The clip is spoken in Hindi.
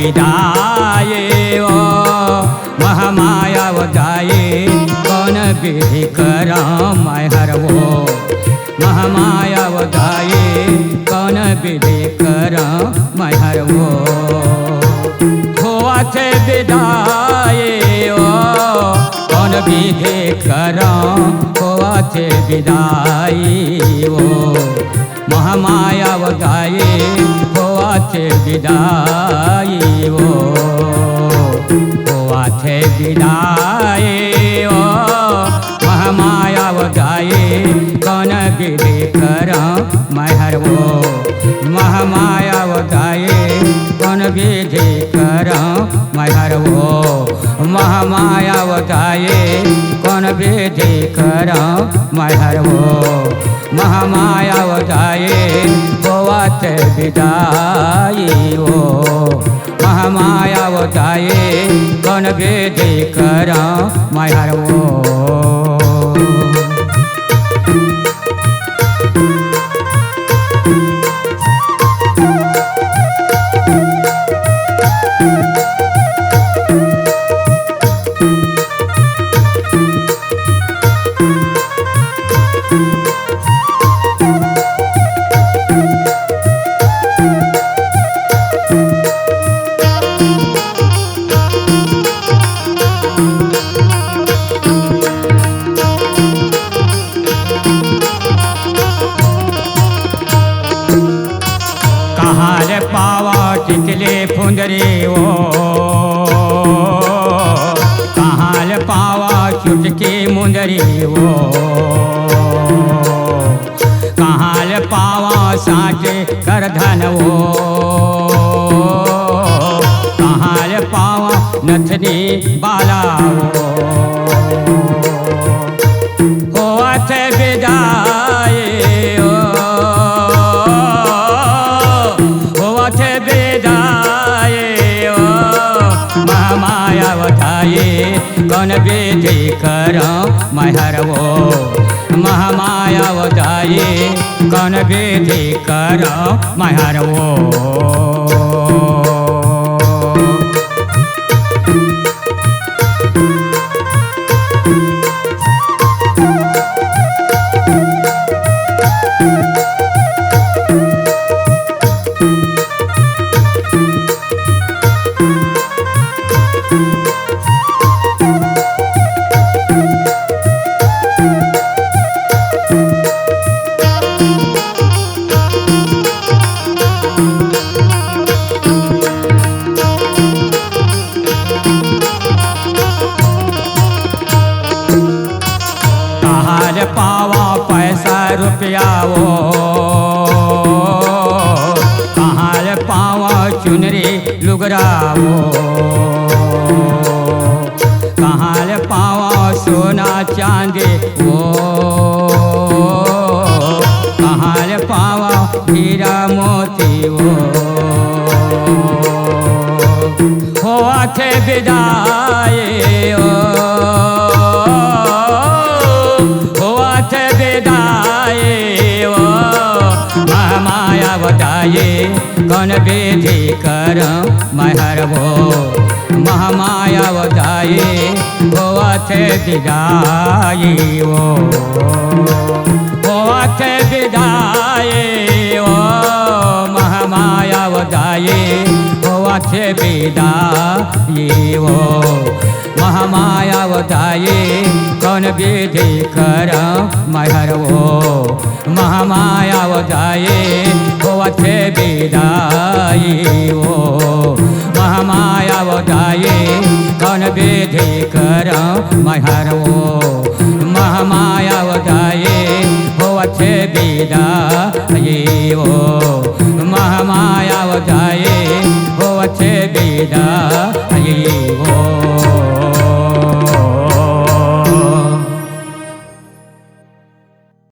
विदाये ओ महामाया जाए कौन विधि करा मैं हरवो महामाया जाए कौन विधि करा मैं हरवो होआ थे विदाये ओ कौन विधि करा होआ थे विदाई ओ महामाया जाए होआ थे विदाई ओ होआ थे विदाई ओ महामाया जाए कौन विधि करा मैं हरवो महामाया जाए कौन विधि करा मैं हरवो महामाया जाए कौन विधि करा मैं हरवो महामाया जाए होआ थे विदाई ओ महामाया जाए कौन विधि करा मैं हरवो पावा टिकले फुंदरे ओ कहाँ पावा चुटके मुंदरी ओ कहाँ पावा साँचे कर धन ओ कहाँ पावा नथनी बाला ओ थे विदाई कौन विधि करा मैं हरवो महामाया जाए कौन विधि करा मैं हरवो पावा पैसा रुपया वो कहाँ पावा चुनरी लुगरा वो कहाँ पावा सोना चांदी वो कहाँ पावा हीरा मोती वो होआ थे विदाई ओ कौन विधि करा मैं हरवो महामाया जाए होआ थे विदाई ओ होआ थे विदाई ओ महामाया जाए होआ थे विदाई ओ महामाया जाए कौन विधि करा मैं हरवो महामाया जाए होआ थे विदाई ओ महामाया जाए कौन विधि करा मैं हरवो महामाया जाए होआ थे विदाई ओ